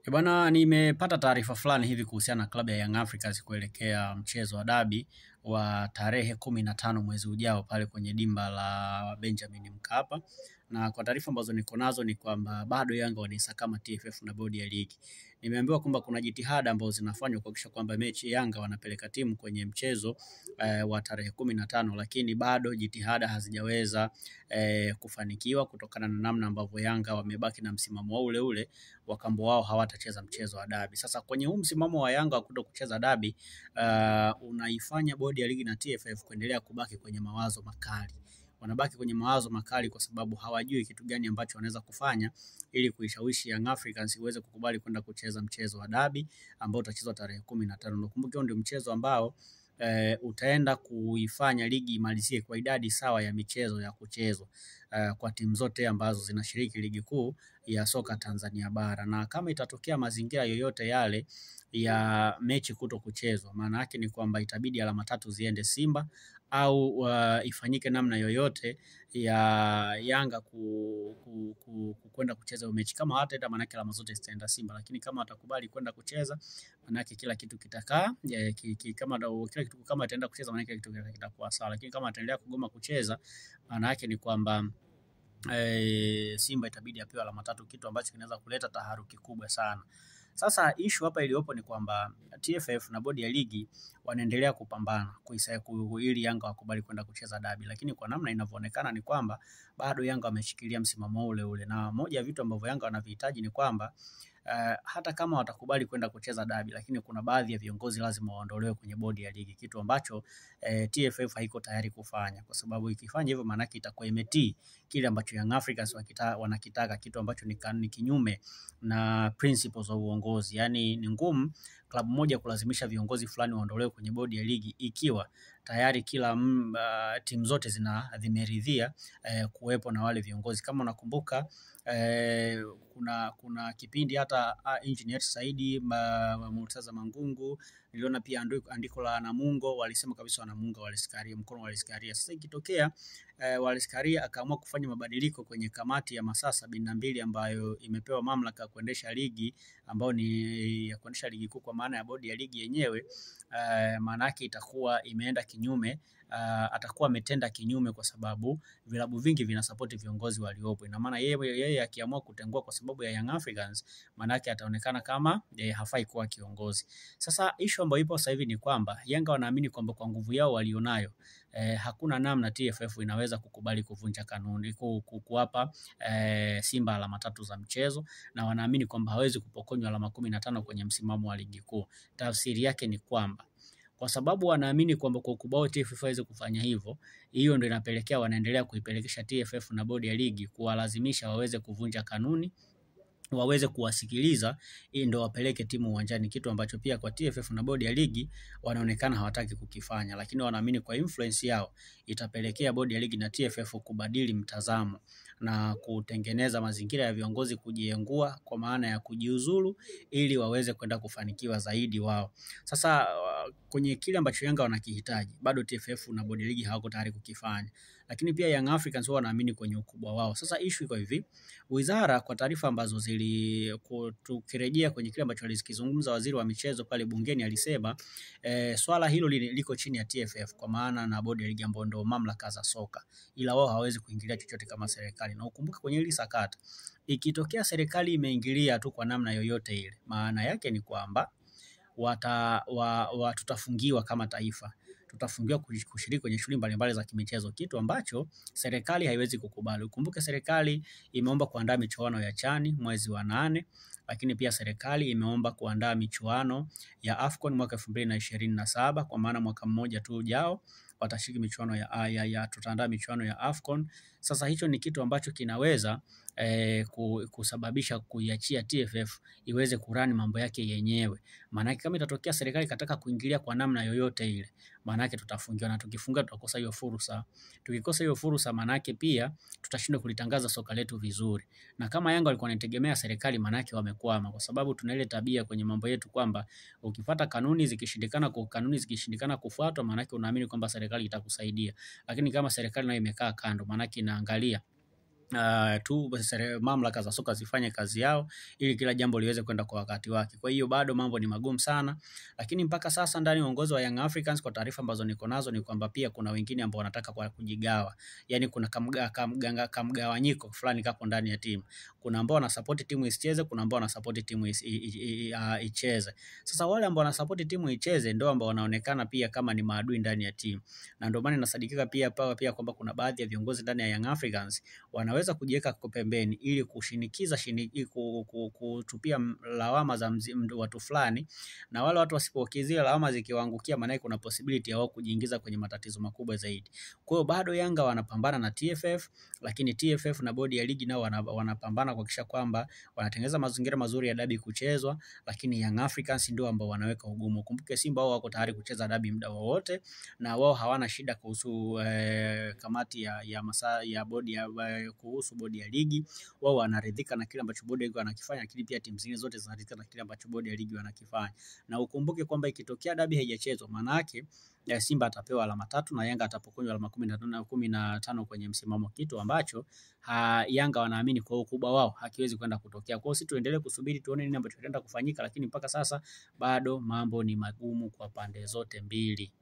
Bwana, nimepata taarifa fulani hivi kuhusiana na klabu ya Young Africans kuelekea mchezo wa dabi wa tarehe 15 mwezi ujao pale kwenye dimba la Benjamin Mkapa. Na kwa taarifa ambazo niko nazo ni kwamba bado Yanga wanaisakama TFF na bodi ya ligi. Nimeambiwa kwamba kuna jitihada ambazo zinafanywa kuhakikisha kwamba mechi Yanga wanapeleka timu kwenye mchezo wa tarehe 15, lakini bado jitihada hazijaweza kufanikiwa kutokana na namna ambavyo Yanga wamebaki na msimamo ule ule wakambo wao hawatacheza mchezo wa dabi. Sasa kwenye huu msimamo wa Yanga wa kuto kucheza dabi unaifanya bodi ya ligi na TFF kuendelea kubaki kwenye mawazo makali. Wanabaki kwenye mawazo makali kwa sababu hawajui kitu gani ambacho wanaweza kufanya ili kuishawishi Young Africans iweze kukubali kwenda kucheza mchezo wa dabi ambao utachezwa tarehe 15. Nakumbuka ndio mchezo ambao utaenda kuifanya ligi imalizie kwa idadi sawa ya michezo ya kuchezwa kwa timu zote ambazo zinashiriki ligi kuu ya soka Tanzania bara. Na kama itatokea mazingira yoyote yale ya mechi kuto kuchezwa, maana yake ni kwamba itabidi alama 3 ziende Simba au ifanyike namna yoyote ya Yanga kwenda kucheza mechi. Kama hawataenda, maana yake alama zote zitaenda Simba, lakini kama watakubali kwenda kucheza, maana yake kila kitu kitakaa kama ataenda kucheza, maana yake kitu kitakuwa sawa. Lakini kama ataendelea kugoma kucheza, maana yake ni kwamba Simba itabidi apewe alama 3, kitu ambacho kinaweza kuleta taharuki kubwa sana. Sasa issue hapa iliyopo ni kwamba TFF na bodi ya ligi wanaendelea kupambana ili Yanga wakubali kwenda kucheza dabi, lakini kwa namna inavyoonekana ni kwamba bado Yanga wameshikilia msimamo ule ule, na moja ya vitu ambavyo Yanga wanavihitaji ni kwamba hata kama watakubali kwenda kucheza dabi, lakini kuna baadhi ya viongozi lazima waondolewe kwenye bodi ya ligi, kitu ambacho TFF haiko tayari kufanya, kwa sababu ikifanya hivyo maana yake itakuwa imetii kile ambacho Young Africans wanakitaka, kitu ambacho ni kinyume na principles za uongozi. Yani ni ngumu klabu moja kulazimisha viongozi fulani waondolewe kwenye bodi ya ligi ikiwa tayari kila timu zote zimeridhia kuwepo na wale viongozi. Kama unakumbuka kuna kipindi hata Engineer Saidi Murtaza Mangungu, niliona pia andiko la Namungo, walisema kabisa Namungo walisikaria mkono walisikaria. Sasa ikitokea walisikaria akaamua kufanya mabadiliko kwenye kamati ya masaa 72 ambayo imepewa mamlaka ya kuendesha ligi, ambao ni ya kuendesha ligi kuu kwa maana ya bodi ya ligi yenyewe, maana yake itakuwa imeenda kinyume, atakuwa ametenda kinyume, kwa sababu vilabu vingi vinasapoti viongozi waliopo. Ina maana yeye akiamua kutengua kwa sababu ya Young Africans, maana yake ataonekana kama hafai kuwa kiongozi. Sasa issue ambayo ipo sasa hivi ni kwamba Yanga wanaamini kwamba kwa nguvu yao walionayo hakuna namna TFF inaweza kukubali kuvunja kanuni, kuwapa Simba alama 3 za mchezo, na wanaamini kwamba hawezi kupokonywa alama 15 kwenye msimamo wa ligi kuu. Tafsiri yake ni kwamba kwa sababu wanaamini kwamba kwa ukubwa wao TFF hawezi kufanya hivyo, hiyo ndio inapelekea wanaendelea kuipelekesha TFF na bodi ya ligi kuwalazimisha waweze kuvunja kanuni, waweze kuwasikiliza ili ndio wapeleke timu uwanjani, kitu ambacho pia kwa TFF na bodi ya ligi wanaonekana hawataki kukifanya, lakini wanaamini kwa influence yao itapelekea bodi ya ligi na TFF kubadili mtazamo na kutengeneza mazingira ya viongozi kujiengua, kwa maana ya kujiuzulu, ili waweze kwenda kufanikiwa zaidi wao. Sasa kwenye kile ambacho Yanga wanakihitaji, bado TFF na bodi ya ligi hawako tayari kukifanya, lakini pia Young Africans wao wanaamini kwenye ukubwa wao. Sasa issue iko hivi, wizara kwa taarifa ambazo tukirejea kwenye kile ambacho alizikizungumza waziri wa michezo pale bungeni, alisema swala hilo liko chini ya TFF kwa maana na bodi ya ligi ambao ndio mamlaka za soka, ila wao hawezi kuingilia chochote kama serikali. Na ukumbuke kwenye hili sakata, ikitokea serikali imeingilia tu kwa namna yoyote ile, maana yake ni kwamba tutafungiwa kama taifa, tutafungiwa kushiriki kwenye shughuli mbalimbali za kimichezo, kitu ambacho serikali haiwezi kukubali. Ukumbuke serikali imeomba kuandaa michuano ya CHAN mwezi wa 8, lakini pia serikali imeomba kuandaa michuano ya AFCON mwaka 2027, kwa maana mwaka mmoja tu ujao watashiriki michuano tutaandaa michuano ya AFCON. Sasa hicho ni kitu ambacho kinaweza kusababisha kuiachia TFF iweze kurani mambo yake yenyewe. Maana kama itatokea serikali kataka kuingilia kwa namna yoyote ile, maana yake tutafungiwa, na tukifunga tutakosa hiyo fursa. Tukikosa hiyo fursa, maana yake pia tutashindwa kulitangaza soka letu vizuri. Na kama Yanga walikuwa wanategemea serikali, maana yake wamekwama, kwa sababu tuna ile tabia kwenye mambo yetu kwamba ukifuata kanuni zikishindikana kufuatwa, maana yake unaamini kwamba serikali itakusaidia. Lakini kama serikali nayo imekaa kando, maana yake inaangalia tu mamlaka za soka zifanye kazi yao ili kila jambo liweze kwenda kwa wakati wake. Kwa hiyo bado mambo ni magumu sana, lakini mpaka sasa ndani ya uongozi wa Young Africans, kwa taarifa ambazo niko nazo, ni kwamba pia kuna wengine ambao wanataka kwa kujigawa. Yani kuna kamgawanyiko fulani kapo ndani ya timu. Kuna ambao wanasupport timu isicheze, kuna ambao wanasupport timu icheze. Sasa wale ambao wanasupport timu icheze ndio ambao wanaonekana pia kama ni maadui ndani ya timu. Na ndio maana inasadikika pia kwamba kuna baadhi ya viongozi ndani ya Young Africans wanaweza kujiweka kwa pembeni ili kushinikiza kutupia lawama za watu fulani, na wale watu wasipokizia lawama zikiwaangukia, maana kuna possibility ya wao kujiingiza kwenye matatizo makubwa zaidi. Kwa hiyo bado Yanga wanapambana na TFF, lakini TFF na bodi ya ligi nao wanapambana kuhakikisha kwamba wanatengeneza mazingira mazuri ya dabi kuchezwa, lakini Young Africans ndio ambao wanaweka ugumu. Kumbuke Simba wao wako tayari kucheza dabi muda wowote, na wao hawana shida kuhusu kamati ya bodi ya kuhusu bodi ya ligi. Wao wanaridhika na kile ambacho bodi ya ligi wanakifanya, lakini pia timu zingine zote zinaridhika na kile ambacho bodi ya ligi wanakifanya. Na ukumbuke kwamba ikitokea dabi haijachezwa, maana yake Simba atapewa alama 3 na Yanga atapokonywa alama 15 kwenye msimamo, kitu ambacho Yanga wanaamini kwa ukubwa wao hakiwezi kwenda kutokea. Kwa hiyo sisi tuendelee kusubiri tuone nini ambacho kitaenda kufanyika, lakini mpaka sasa bado mambo ni magumu kwa pande zote mbili.